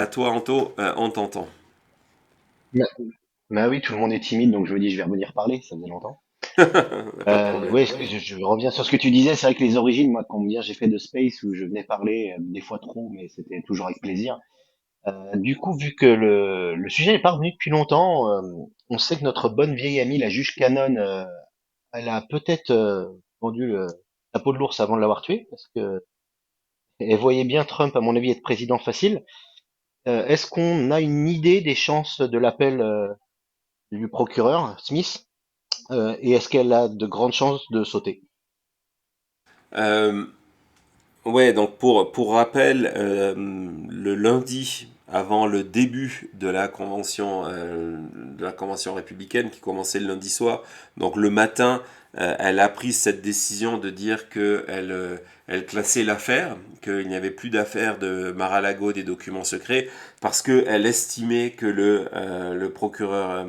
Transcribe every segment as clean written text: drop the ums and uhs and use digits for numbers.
À toi, Anto, on t'entend. Bah, bah oui, tout le monde est timide, donc je me dis, je vais revenir parler, ça faisait longtemps. Pas de problème. Ouais, je reviens sur ce que tu disais, c'est vrai que les origines, moi, combien j'ai fait de space où je venais parler, des fois trop, mais c'était toujours avec plaisir. Du coup, vu que le sujet n'est pas revenu depuis longtemps, on sait que notre bonne vieille amie, la juge Cannon, elle a peut-être vendu la peau de l'ours avant de l'avoir tué, parce que elle voyait bien Trump, à mon avis, être président facile. Est-ce qu'on a une idée des chances de l'appel du procureur Smith? Et est-ce qu'elle a de grandes chances de sauter? Euh, ouais, donc pour rappel, le lundi, avant le début de la convention républicaine qui commençait le lundi soir, donc le matin, elle a pris cette décision de dire elle classait l'affaire, qu'il n'y avait plus d'affaire de Mar-a-Lago des documents secrets, parce qu'elle estimait que le procureur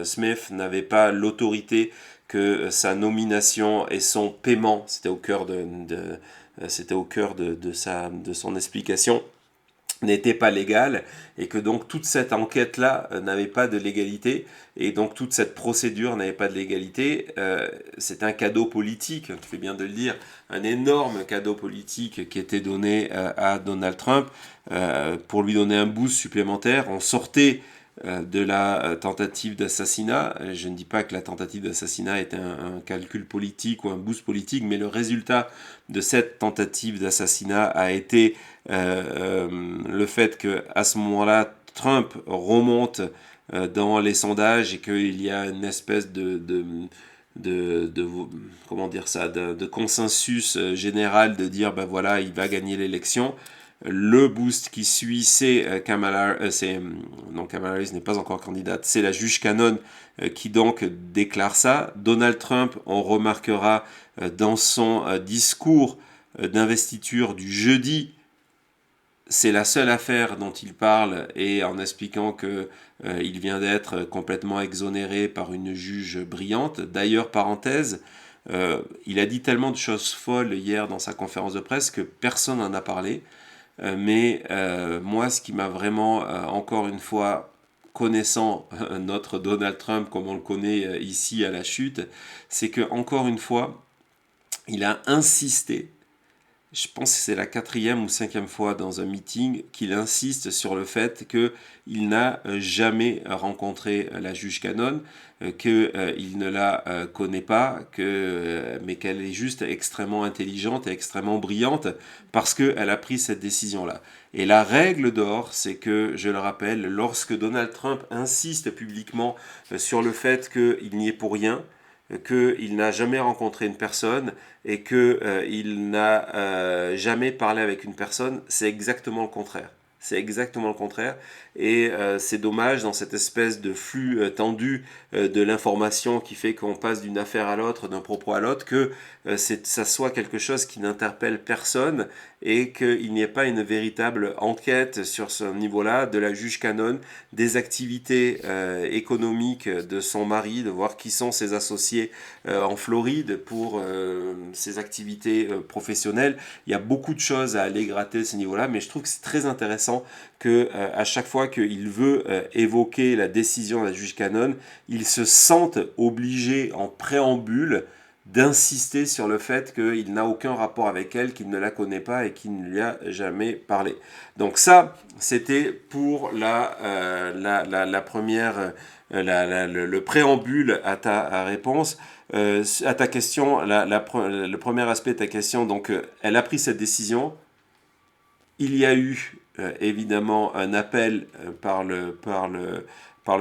Smith n'avait pas l'autorité, que sa nomination et son paiement, c'était au cœur de son explication, n'était pas légal, et que donc toute cette enquête-là n'avait pas de légalité, et donc toute cette procédure n'avait pas de légalité. C'est un cadeau politique, tu fais bien de le dire, un énorme cadeau politique qui était donné à Donald Trump pour lui donner un boost supplémentaire. On sortait de la tentative d'assassinat. Je ne dis pas que la tentative d'assassinat est un calcul politique ou un boost politique, mais le résultat de cette tentative d'assassinat a été le fait que à ce moment-là, Trump remonte dans les sondages et qu'il y a une espèce de comment dire ça, de consensus général de dire ben voilà, il va gagner l'élection. Le boost qui suit, c'est non, Kamala Harris n'est pas encore candidate, c'est la juge Cannon qui donc déclare ça. Donald Trump, on remarquera dans son discours d'investiture du jeudi, c'est la seule affaire dont il parle, et en expliquant que il vient d'être complètement exonéré par une juge brillante. D'ailleurs, parenthèse, il a dit tellement de choses folles hier dans sa conférence de presse que personne n'en a parlé. Mais moi, ce qui m'a vraiment, encore une fois, connaissant notre Donald Trump comme on le connaît ici à la chute, c'est que encore une fois, il a insisté, je pense que c'est la quatrième ou cinquième fois dans un meeting qu'il insiste sur le fait qu'il n'a jamais rencontré la juge Cannon, qu'il ne la connaît pas, mais qu'elle est juste extrêmement intelligente et extrêmement brillante parce qu'elle a pris cette décision-là. Et la règle d'or, c'est que, je le rappelle, lorsque Donald Trump insiste publiquement sur le fait qu'il n'y est pour rien, qu'il n'a jamais rencontré une personne et qu'il n'a jamais parlé avec une personne, c'est exactement le contraire. C'est exactement le contraire. Et c'est dommage dans cette espèce de flux tendu de l'information qui fait qu'on passe d'une affaire à l'autre, d'un propos à l'autre, que ça soit quelque chose qui n'interpelle personne et qu'il n'y ait pas une véritable enquête sur ce niveau-là de la juge Cannon, des activités économiques de son mari, de voir qui sont ses associés en Floride pour ses activités professionnelles. Il y a beaucoup de choses à aller gratter à ce niveau-là, mais je trouve que c'est très intéressant que à chaque fois qu'il veut évoquer la décision de la juge Cannon, il se sente obligé en préambule d'insister sur le fait qu'il n'a aucun rapport avec elle, qu'il ne la connaît pas et qu'il ne lui a jamais parlé. Donc ça, c'était pour la première, le préambule à ta réponse. À ta question, le premier aspect de ta question, donc elle a pris cette décision. Il y a eu évidemment un appel par le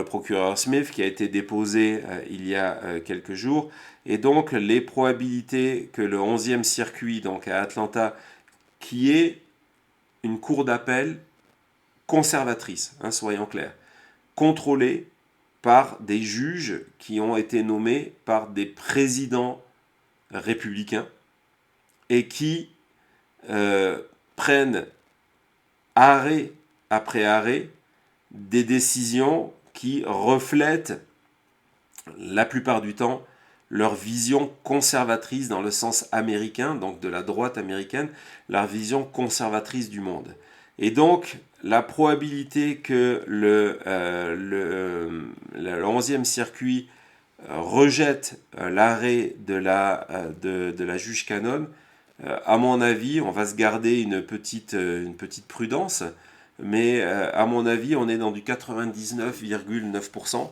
procureur Smith qui a été déposé il y a quelques jours. Et donc les probabilités que le 11e circuit, donc à Atlanta, qui est une cour d'appel conservatrice, hein, soyons clairs, contrôlée par des juges qui ont été nommés par des présidents républicains et qui euh, prennent arrêt après arrêt des décisions qui reflètent la plupart du temps leur vision conservatrice dans le sens américain, donc de la droite américaine, leur vision conservatrice du monde. Et donc, la probabilité que le 11e circuit rejette l'arrêt de la juge Cannon, à mon avis, on va se garder une petite prudence, mais à mon avis, on est dans du 99,9%.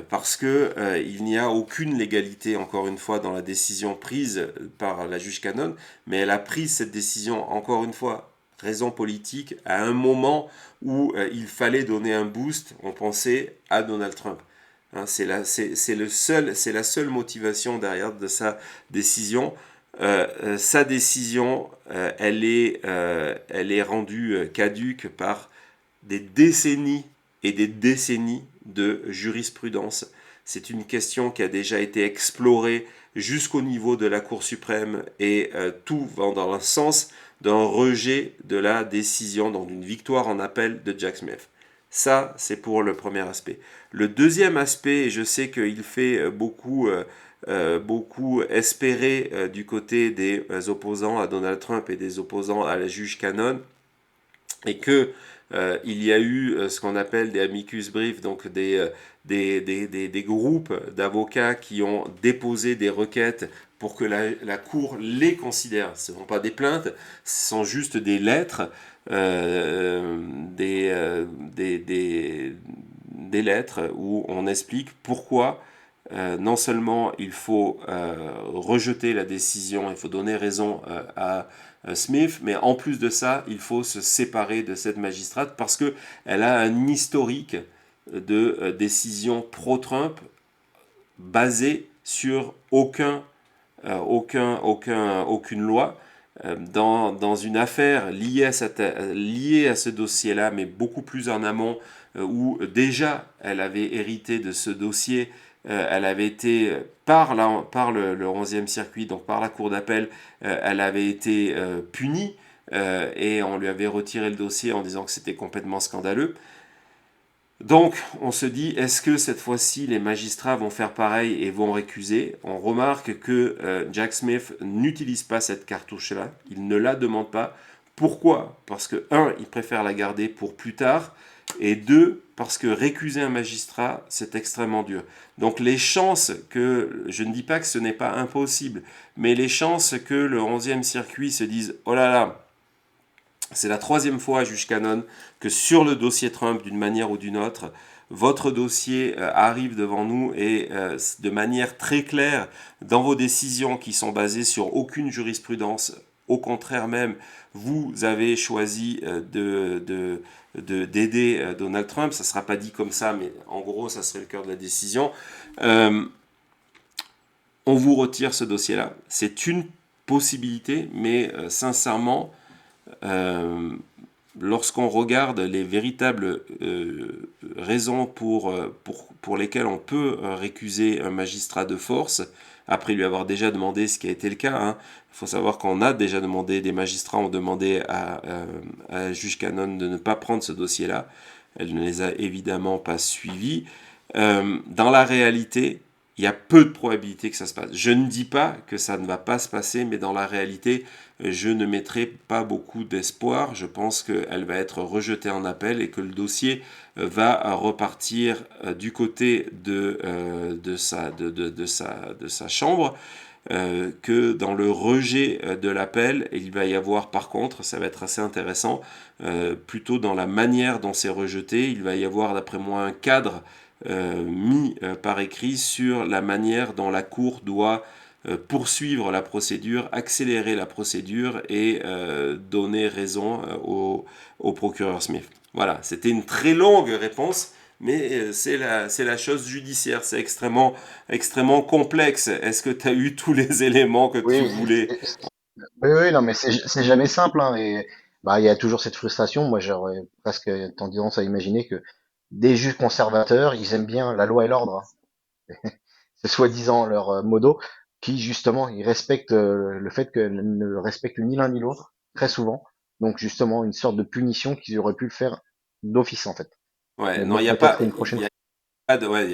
Parce que il n'y a aucune légalité, encore une fois, dans la décision prise par la juge Cannon, mais elle a pris cette décision, encore une fois, raison politique, à un moment où il fallait donner un boost, on pensait, à Donald Trump. Hein, c'est la seule motivation derrière de sa décision. Sa décision, elle est rendue caduque par des décennies et des décennies de jurisprudence. C'est une question qui a déjà été explorée jusqu'au niveau de la Cour suprême et tout va dans le sens d'un rejet de la décision, donc d'une victoire en appel de Jack Smith. Ça, c'est pour le premier aspect. Le deuxième aspect, et je sais qu'il fait beaucoup espérer du côté des opposants à Donald Trump et des opposants à la juge Cannon, et que il y a eu ce qu'on appelle des amicus briefs, donc des groupes d'avocats qui ont déposé des requêtes pour que la Cour les considère. Ce ne sont pas des plaintes, ce sont juste des lettres, euh, des, euh, des, des, des lettres où on explique pourquoi non seulement il faut rejeter la décision, il faut donner raison à Smith, mais en plus de ça, il faut se séparer de cette magistrate parce qu'elle a un historique de décision pro-Trump basée sur aucune loi. Dans une affaire liée à ce dossier-là, mais beaucoup plus en amont, où déjà elle avait hérité de ce dossier, elle avait été, par le 11e circuit, donc par la cour d'appel, elle avait été punie, et on lui avait retiré le dossier en disant que c'était complètement scandaleux. Donc, on se dit, est-ce que cette fois-ci, les magistrats vont faire pareil et vont récuser? On remarque que Jack Smith n'utilise pas cette cartouche-là, il ne la demande pas. Pourquoi? Parce que, un, il préfère la garder pour plus tard, et deux, parce que récuser un magistrat, c'est extrêmement dur. Donc les chances que, je ne dis pas que ce n'est pas impossible, mais les chances que le 11e circuit se dise, oh là là, c'est la troisième fois, juge Cannon, que sur le dossier Trump, d'une manière ou d'une autre, votre dossier arrive devant nous et de manière très claire, dans vos décisions qui sont basées sur aucune jurisprudence, au contraire même, vous avez choisi d'aider Donald Trump. Ça ne sera pas dit comme ça, mais en gros, ça serait le cœur de la décision. Euh, on vous retire ce dossier-là. C'est une possibilité, mais sincèrement, euh, lorsqu'on regarde les véritables raisons pour lesquelles on peut récuser un magistrat de force, après lui avoir déjà demandé ce qui a été le cas, hein, il faut savoir qu'on a déjà demandé, des magistrats ont demandé à juge Cannon de ne pas prendre ce dossier-là. Elle ne les a évidemment pas suivis. Dans la réalité, il y a peu de probabilités que ça se passe. Je ne dis pas que ça ne va pas se passer, mais dans la réalité, je ne mettrai pas beaucoup d'espoir. Je pense qu'elle va être rejetée en appel et que le dossier va repartir du côté de sa chambre. Que dans le rejet de l'appel, il va y avoir par contre, ça va être assez intéressant, plutôt dans la manière dont c'est rejeté, il va y avoir d'après moi un cadre mis par écrit sur la manière dont la Cour doit poursuivre la procédure, accélérer la procédure et donner raison au procureur Smith. Voilà, c'était une très longue réponse, mais c'est la chose judiciaire, c'est extrêmement complexe. Est-ce que tu as eu tous les éléments que tu Oui, voulais? oui, oui, non, mais c'est jamais simple, hein, et bah il y a toujours cette frustration. Moi, j'aurais presque tendance à imaginer que des juges conservateurs, ils aiment bien la loi et l'ordre, hein. C'est soi-disant leur modo, qui justement, ils respectent le fait qu'elles ne respectent ni l'un ni l'autre très souvent. Donc justement, une sorte de punition qu'ils auraient pu le faire d'office en fait. Ouais, Mais non, bon, il n'y a pas, peut-être une prochaine fois. ouais, il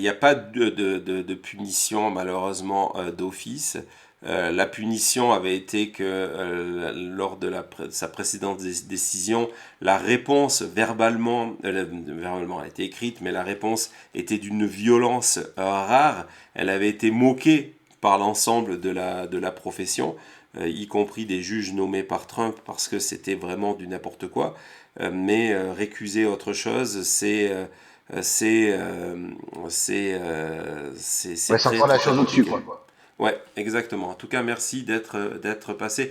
y a pas de punition malheureusement d'office. La punition avait été que lors de sa précédente décision, la réponse verbalement a été écrite, mais la réponse était d'une violence rare. Elle avait été moquée par l'ensemble de la profession, y compris des juges nommés par Trump, parce que c'était vraiment du n'importe quoi. Mais récuser autre chose, c'est Ouais, c'est sans très prendre la très chose au-dessus, compliqué. quoi. Ouais, exactement. En tout cas, merci d'être passé.